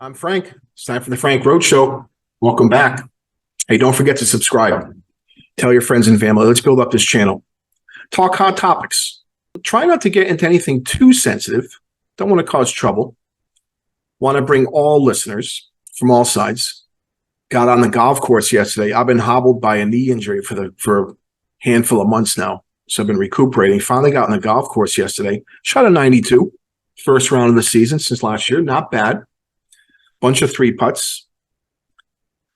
I'm Frank. It's time for the Frank Road Show. Welcome back. Hey, don't forget to subscribe. Tell your friends and family. Let's build up this channel. Talk hot topics. Try not to get into anything too sensitive. Don't want to cause trouble. Want to bring all listeners from all sides. Got on the golf course yesterday. I've been hobbled by a knee injury for a handful of months now. So I've been recuperating. Finally got on the golf course yesterday. Shot a 92. First round of the season since last year. Not bad. Bunch of three putts,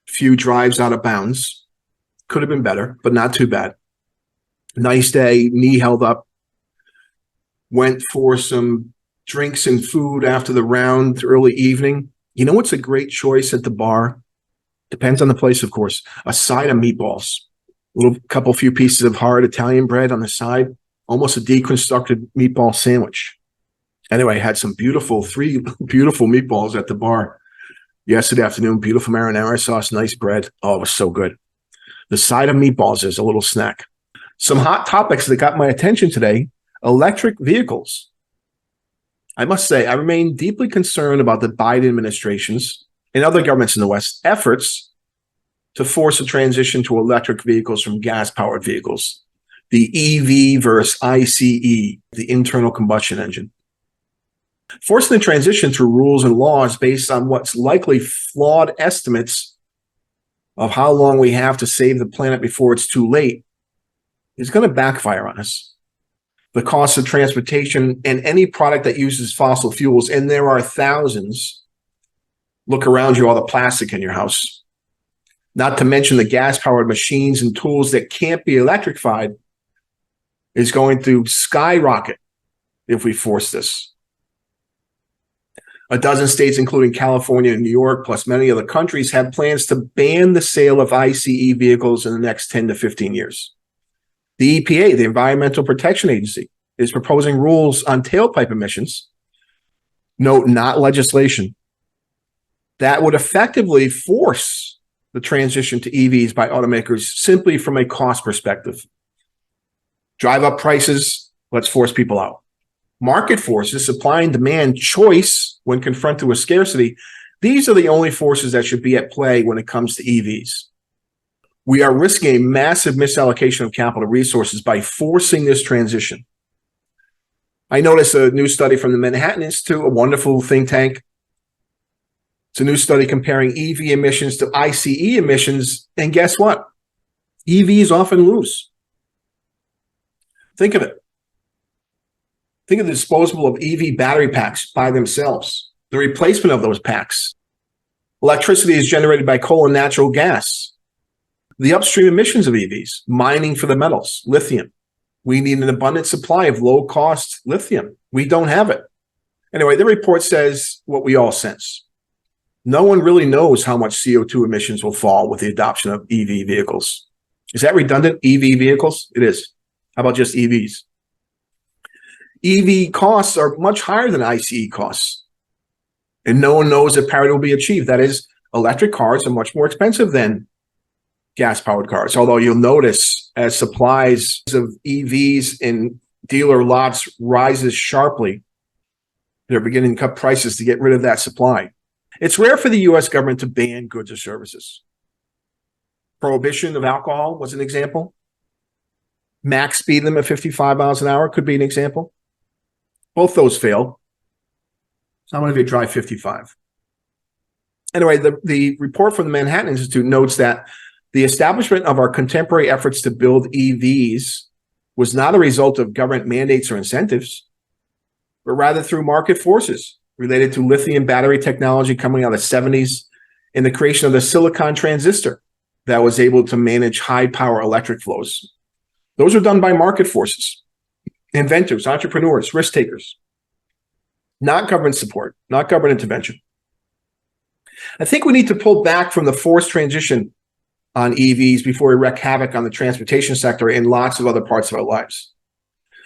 few drives out of bounds. Could have been better, but not too bad. Nice day, knee held up. Went for some drinks and food after the round, early evening. You know what's a great choice at the bar? Depends on the place, of course. A side of meatballs. Few pieces of hard Italian bread on the side. Almost a deconstructed meatball sandwich. Anyway, I had some three beautiful meatballs at the bar yesterday afternoon. Beautiful marinara sauce, nice bread. Oh, it was so good. The side of meatballs is a little snack. Some hot topics that got my attention today: electric vehicles. I must say, I remain deeply concerned about the Biden administration's and other governments in the West efforts to force a transition to electric vehicles from gas-powered vehicles. The EV versus ICE, the internal combustion engine. Forcing the transition through rules and laws based on what's likely flawed estimates of how long we have to save the planet before it's too late is going to backfire on us. The cost of transportation and any product that uses fossil fuels, and there are thousands. Look around you, all the plastic in your house. Not to mention the gas-powered machines and tools that can't be electrified, is going to skyrocket if we force this. A dozen states, including California and New York, plus many other countries, have plans to ban the sale of ICE vehicles in the next 10 to 15 years. The EPA, the Environmental Protection Agency, is proposing rules on tailpipe emissions, note not legislation, that would effectively force the transition to EVs by automakers simply from a cost perspective. Drive up prices, let's force people out. Market forces, supply and demand, choice when confronted with scarcity, these are the only forces that should be at play when it comes to EVs. We are risking a massive misallocation of capital resources by forcing this transition. I noticed a new study from the Manhattan Institute, a wonderful think tank. It's a new study comparing EV emissions to ICE emissions, and guess what? EVs often lose. Think of it. Think of the disposable of EV battery packs by themselves, the replacement of those packs. Electricity is generated by coal and natural gas. The upstream emissions of EVs, mining for the metals, lithium. We need an abundant supply of low-cost lithium. We don't have it. Anyway, the report says what we all sense. No one really knows how much CO2 emissions will fall with the adoption of EV vehicles. Is that redundant? EV vehicles? It is. How about just EVs? EV costs are much higher than ICE costs, and no one knows if parity will be achieved. That is, electric cars are much more expensive than gas-powered cars, although you'll notice as supplies of EVs in dealer lots rises sharply, they're beginning to cut prices to get rid of that supply. It's rare for the U.S. government to ban goods or services. Prohibition of alcohol was an example. Max speed limit 55 miles an hour could be an example. Both those failed. So how many of you drive 55? Anyway, the report from the Manhattan Institute notes that the establishment of our contemporary efforts to build EVs was not a result of government mandates or incentives, but rather through market forces related to lithium battery technology coming out of the 70s and the creation of the silicon transistor that was able to manage high power electric flows. Those are done by market forces. Inventors, entrepreneurs, risk takers, not government support, not government intervention. I think we need to pull back from the forced transition on EVs before we wreak havoc on the transportation sector and lots of other parts of our lives.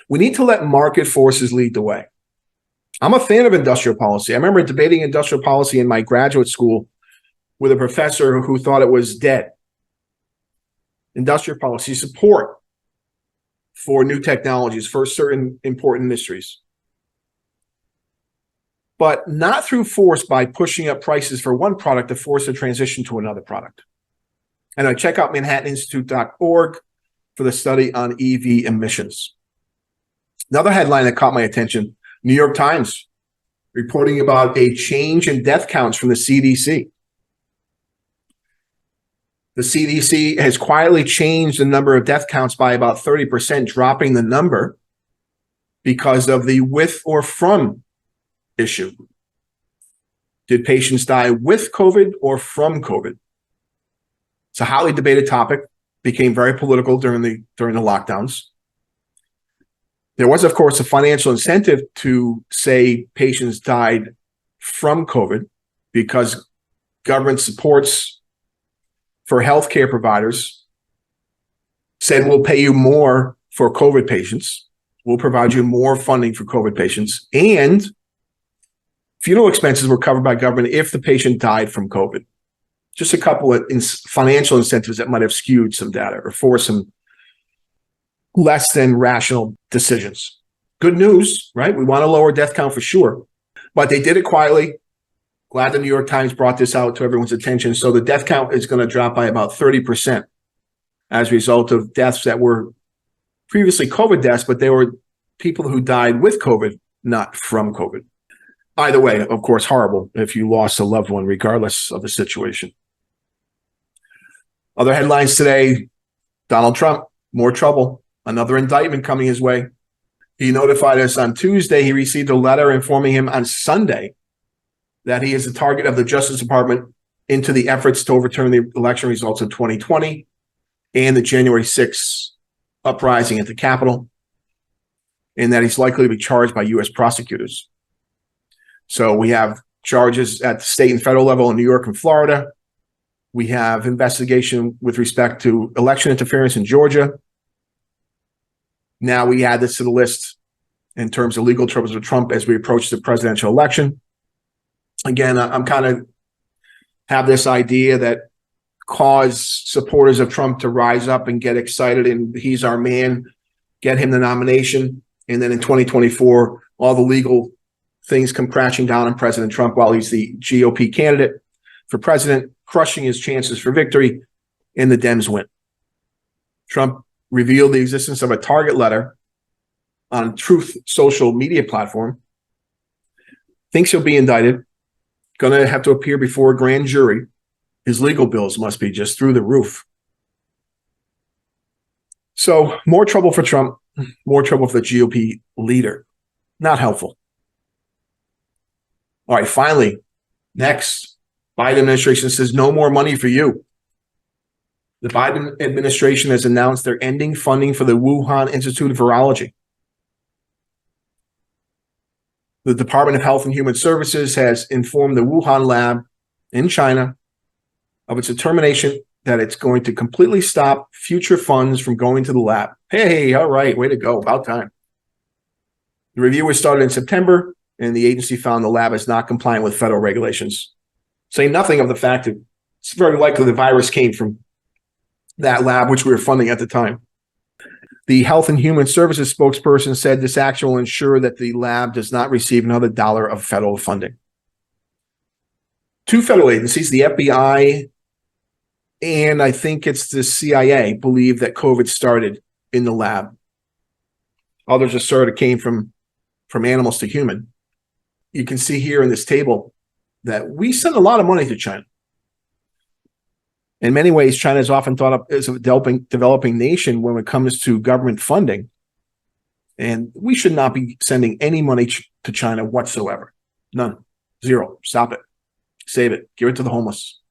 We need to let market forces lead the way. I'm a fan of industrial policy. I remember debating industrial policy in my graduate school with a professor who thought it was dead. Industrial policy support for new technologies for certain important industries. but not through force by pushing up prices for one product to force a transition to another product. And I check out manhattaninstitute.org for the study on EV emissions. Another headline that caught my attention, New York Times reporting about a change in death counts from the CDC. The CDC has quietly changed the number of death counts by about 30%, dropping the number because of the with or from issue. Did patients die with COVID or from COVID? It's a hotly debated topic, became very political during the lockdowns. There was, of course, a financial incentive to say patients died from COVID because government supports for healthcare providers said we'll pay you more for COVID patients. We'll provide you more funding for COVID patients, and funeral expenses were covered by government if the patient died from COVID. Just a couple of financial incentives that might have skewed some data or forced some less than rational decisions. Good news, right? We want to lower death count for sure, but they did it quietly. Glad the New York Times brought this out to everyone's attention. So the death count is going to drop by about 30% as a result of deaths that were previously COVID deaths, but they were people who died with COVID, not from COVID. Either way, of course, horrible if you lost a loved one, regardless of the situation. Other headlines today, Donald Trump, more trouble, another indictment coming his way. He notified us on Tuesday he received a letter informing him on Sunday that he is the target of the Justice Department into the efforts to overturn the election results of 2020 and the January 6th uprising at the Capitol, and that he's likely to be charged by U.S. prosecutors. So we have charges at the state and federal level in New York and Florida. We have investigation with respect to election interference in Georgia. Now we add this to the list in terms of legal troubles with Trump as we approach the presidential election. Again, I'm kind of have this idea that cause supporters of Trump to rise up and get excited and he's our man, get him the nomination. And then in 2024, all the legal things come crashing down on President Trump while he's the GOP candidate for president, crushing his chances for victory, and the Dems win. Trump revealed the existence of a target letter on Truth social media platform, thinks he'll be indicted, going to have to appear before a grand jury. His legal bills must be just through the roof. So more trouble for Trump, more trouble for the GOP leader. Not helpful. All right, finally, next, Biden administration says no more money for you. The Biden administration has announced they're ending funding for the Wuhan Institute of Virology. The Department of Health and Human Services has informed the Wuhan lab in China of its determination that it's going to completely stop future funds from going to the lab. Hey, all right, way to go, about time. The review was started in September, and the agency found the lab is not compliant with federal regulations. Saying nothing of the fact that it's very likely the virus came from that lab, which we were funding at the time. The Health and Human Services spokesperson said this action will ensure that the lab does not receive another dollar of federal funding. Two federal agencies, the FBI and I think it's the CIA, believe that COVID started in the lab. Others assert it came from animals to human. You can see here in this table that we send a lot of money to China. In many ways, China is often thought of as a developing nation when it comes to government funding. And we should not be sending any money to China whatsoever. None. Zero. Stop it. Save it. Give it to the homeless.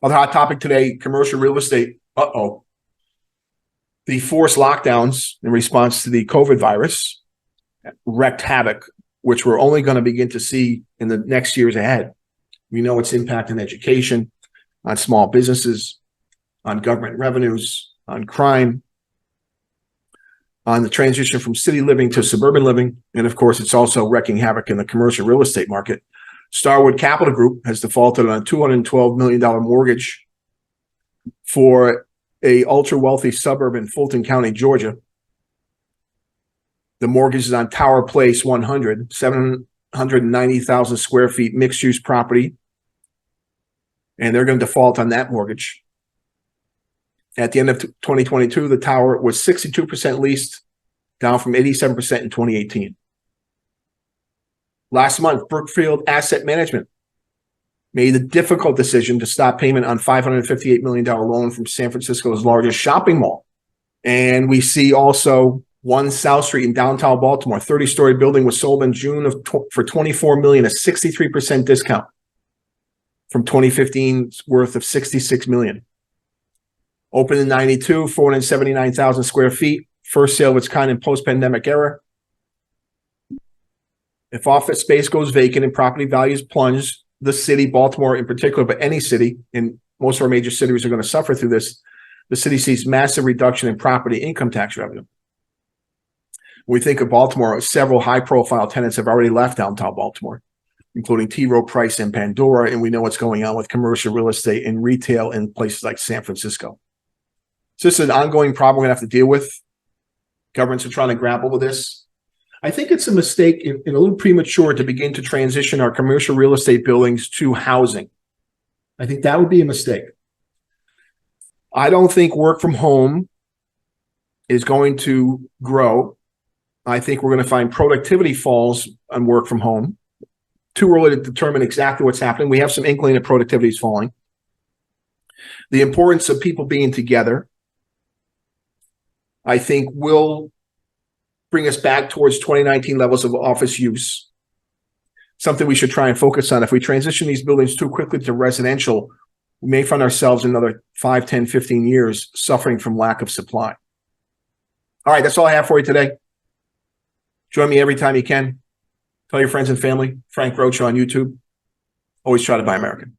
Other hot topic today, commercial real estate. The forced lockdowns in response to the COVID virus wreaked havoc, which we're only going to begin to see in the next years ahead. We know its impact on education, on small businesses, on government revenues, on crime, on the transition from city living to suburban living. And of course, it's also wreaking havoc in the commercial real estate market. Starwood Capital Group has defaulted on a $212 million mortgage for a ultra-wealthy suburb in Fulton County, Georgia. The mortgage is on Tower Place 100, 190,000 square feet mixed use property. And they're going to default on that mortgage. At the end of 2022, the tower was 62% leased, down from 87% in 2018. Last month, Brookfield Asset Management made the difficult decision to stop payment on $558 million loan from San Francisco's largest shopping mall. And we see also 1 South Street in downtown Baltimore, 30-story building was sold in June for $24 million, a 63% discount from 2015's worth of $66 million. Opened in 92, 479,000 square feet, first sale of its kind in post-pandemic era. If office space goes vacant and property values plunge, the city, Baltimore in particular, but any city, and most of our major cities are going to suffer through this, the city sees massive reduction in property income tax revenue. When we think of Baltimore, several high-profile tenants have already left downtown Baltimore, including T. Rowe Price and Pandora, and we know what's going on with commercial real estate and retail in places like San Francisco. So this is an ongoing problem we're going to have to deal with. Governments are trying to grapple with this. I think it's a mistake and a little premature to begin to transition our commercial real estate buildings to housing. I think that would be a mistake. I don't think work from home is going to grow. I think we're going to find productivity falls on work from home. Too early to determine exactly what's happening. We have some inkling that productivity is falling. The importance of people being together, I think, will bring us back towards 2019 levels of office use. Something we should try and focus on. If we transition these buildings too quickly to residential, we may find ourselves in another 5, 10, 15 years suffering from lack of supply. All right, that's all I have for you today. Join me every time you can. Tell your friends and family. Frank Roach on YouTube. Always try to buy American.